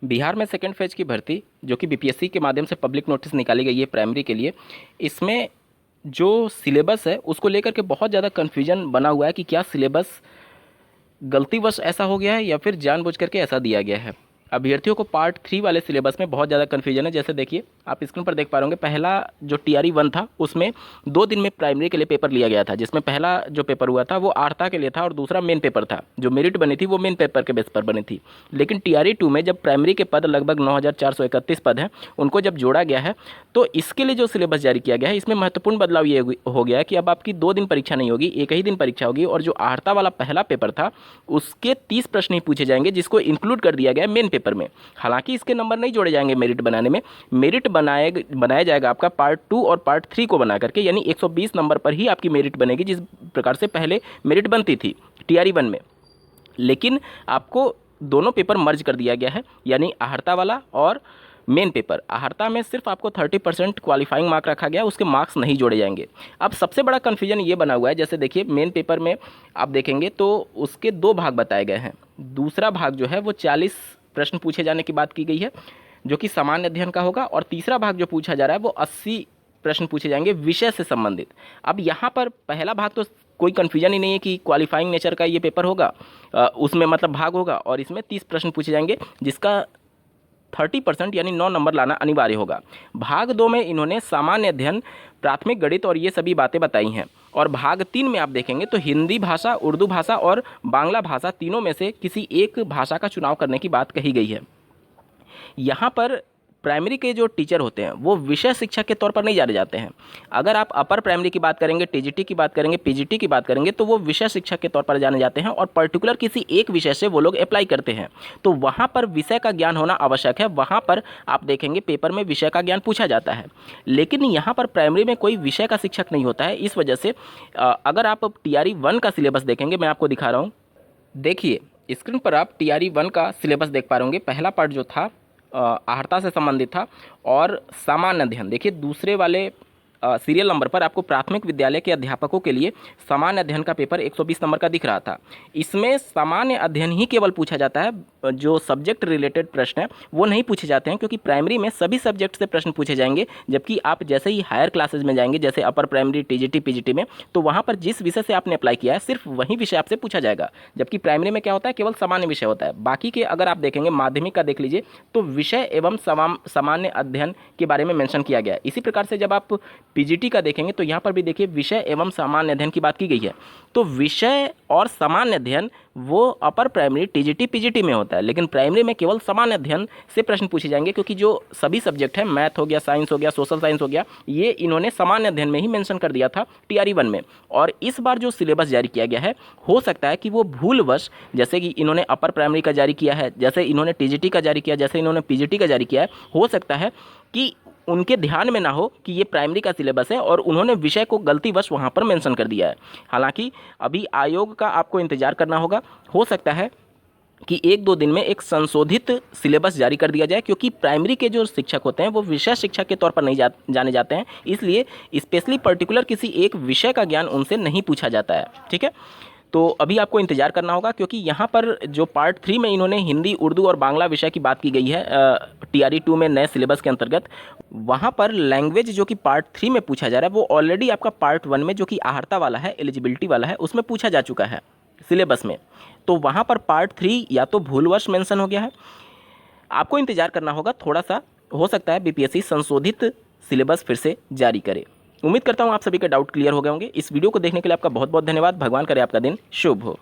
बिहार में second phase की भर्ती जो कि बीपीएससी के माध्यम से पब्लिक नोटिस निकाली गई है प्राइमरी के लिए, इसमें जो सिलेबस है उसको लेकर के बहुत ज़्यादा कन्फ्यूजन बना हुआ है कि क्या सिलेबस गलतीवश ऐसा हो गया है या फिर जानबूझ करके ऐसा दिया गया है। अभ्यर्थियों को पार्ट 3 वाले सिलेबस में बहुत ज़्यादा कन्फ्यूजन है। जैसे देखिए, आप स्क्रीन पर देख पा रहे होंगे, पहला जो टीआरई 1 था उसमें 2 दिन में प्राइमरी के लिए पेपर लिया गया था, जिसमें पहला जो पेपर हुआ था वो आर्ता के लिए था और दूसरा मेन पेपर था। जो मेरिट बनी थी वो मेन पेपर के बेस पर बनी थी। लेकिन टीआरई 2 में जब प्राइमरी के पद लगभग 9431 पद हैं, उनको जब जोड़ा गया है तो इसके लिए जो सिलेबस जारी किया गया है, इसमें महत्वपूर्ण बदलाव ये हो गया है कि अब आपकी 2 दिन परीक्षा नहीं होगी, एक ही दिन परीक्षा होगी। और जो आर्ता वाला पहला पेपर था उसके 30 प्रश्न ही पूछे जाएंगे, जिसको इंक्लूड कर दिया गया है मेन पेपर में। हालांकि इसके नंबर नहीं जोड़े जाएंगे मेरिट बनाने में, मेरिट बनाया जाएगा आपका पार्ट 2 और पार्ट 3 को बना करके, यानी 120 नंबर पर ही आपकी मेरिट बनेगी, जिस प्रकार से पहले मेरिट बनती थी टीआरई 1 में। लेकिन आपको दोनों पेपर मर्ज कर दिया गया है, यानी आहर्ता वाला और मेन पेपर। आहर्ता में सिर्फ आपको 30% क्वालिफाइंग मार्क रखा गया, उसके मार्क्स नहीं जोड़े जाएंगे। अब सबसे बड़ा कन्फ्यूजन ये बना हुआ है, जैसे देखिए मेन पेपर में आप देखेंगे तो उसके 2 भाग बताए गए हैं। दूसरा भाग जो है वो 40 प्रश्न पूछे जाने की बात की गई है, जो कि सामान्य अध्ययन का होगा। और तीसरा भाग जो पूछा जा रहा है वो 80 प्रश्न पूछे जाएंगे विषय से संबंधित। अब यहाँ पर पहला भाग तो कोई कन्फ्यूजन ही नहीं है कि क्वालिफाइंग नेचर का ये पेपर होगा, उसमें मतलब भाग होगा और इसमें 30 प्रश्न पूछे जाएंगे, जिसका 30% यानी 9 नंबर लाना अनिवार्य होगा। भाग 2 में इन्होंने सामान्य अध्ययन, प्राथमिक गणित और ये सभी बातें बताई हैं। और भाग 3 में आप देखेंगे तो हिंदी भाषा, उर्दू भाषा और बांग्ला भाषा, तीनों में से किसी एक भाषा का चुनाव करने की बात कही गई है। यहाँ पर प्राइमरी के जो टीचर होते हैं वो विषय शिक्षक के तौर पर नहीं जाने जाते हैं। अगर आप अपर प्राइमरी की बात करेंगे, टीजीटी की बात करेंगे, पीजीटी की बात करेंगे, तो वो विषय शिक्षक के तौर पर जाने जाते हैं और पर्टिकुलर किसी एक विषय से वो लोग अप्लाई करते हैं। तो वहाँ पर विषय का ज्ञान होना आवश्यक है, वहाँ पर आप देखेंगे पेपर में विषय का ज्ञान पूछा जाता है। लेकिन यहाँ पर प्राइमरी में कोई विषय का शिक्षक नहीं होता है। इस वजह से अगर आप टीआरई 1 का सिलेबस देखेंगे, मैं आपको दिखा रहा हूँ, देखिए स्क्रीन पर आप टीआरई 1 का सिलेबस देख पा रहे होंगे। पहला पार्ट जो था आहर्ता से संबंधित था और सामान्य अध्ययन। देखिए दूसरे वाले सीरियल नंबर पर आपको प्राथमिक विद्यालय के अध्यापकों के लिए सामान्य अध्ययन का पेपर 120 नंबर का दिख रहा था। इसमें सामान्य अध्ययन ही केवल पूछा जाता है, जो सब्जेक्ट रिलेटेड प्रश्न है वो नहीं पूछे जाते हैं, क्योंकि प्राइमरी में सभी सब्जेक्ट से प्रश्न पूछे जाएंगे। जबकि आप जैसे ही हायर क्लासेज में जाएंगे, जैसे अपर प्राइमरी, टीजीटी, पीजीटी में, तो वहाँ पर जिस विषय से आपने अप्लाई किया है सिर्फ वही विषय आपसे पूछा जाएगा। जबकि प्राइमरी में क्या होता है, केवल सामान्य विषय होता है। बाकी के अगर आप देखेंगे, माध्यमिक का देख लीजिए, तो विषय एवं सामान्य अध्ययन के बारे में मेंशन किया गया है। इसी प्रकार से जब आप पीजीटी का देखेंगे तो यहाँ पर भी देखिए विषय एवं सामान्य अध्ययन की बात की गई है। तो विषय और सामान्य अध्ययन वो अपर प्राइमरी, टीजीटी, पीजीटी में होता है, लेकिन प्राइमरी में केवल सामान्य अध्ययन से प्रश्न पूछे जाएंगे, क्योंकि जो सभी सब्जेक्ट है, मैथ हो गया, साइंस हो गया, सोशल साइंस हो गया, ये इन्होंने सामान्य अध्ययन में ही मेंशन कर दिया था टीआरई 1 में। और इस बार जो सिलेबस जारी किया गया है, हो सकता है कि वो भूलवश, जैसे कि इन्होंने अपर प्राइमरी का जारी किया है, जैसे इन्होंने टीजीटी का जारी किया, जैसे इन्होंने पीजीटी का जारी किया है, हो सकता है कि उनके ध्यान में ना हो कि ये प्राइमरी का सिलेबस है और उन्होंने विषय को गलतीवश वहाँ पर मेंशन कर दिया है। हालांकि अभी आयोग का आपको इंतजार करना होगा। हो सकता है कि 1-2 दिन में एक संशोधित सिलेबस जारी कर दिया जाए, क्योंकि प्राइमरी के जो शिक्षक होते हैं वो विषय शिक्षक के तौर पर नहीं जाने जाते हैं, इसलिए स्पेशली पर्टिकुलर किसी एक विषय का ज्ञान उनसे नहीं पूछा जाता है। ठीक है, तो अभी आपको इंतजार करना होगा, क्योंकि यहाँ पर जो पार्ट 3 में इन्होंने हिंदी, उर्दू और बांग्ला विषय की बात की गई है टीआरई 2 में नए सिलेबस के अंतर्गत। वहाँ पर लैंग्वेज जो कि पार्ट 3 में पूछा जा रहा है वो ऑलरेडी आपका पार्ट 1 में जो कि आहर्ता वाला है, एलिजिबिलिटी वाला है, उसमें पूछा जा चुका है सिलेबस में। तो वहाँ पर पार्ट 3 या तो भूलवश मेंशन हो गया है। आपको इंतजार करना होगा थोड़ा सा, हो सकता है बीपीएससी संशोधित सिलेबस फिर से जारी करे। उम्मीद करता हूँ आप सभी के डाउट क्लियर हो गए होंगे। इस वीडियो को देखने के लिए आपका बहुत बहुत धन्यवाद। भगवान करे आपका दिन शुभ हो।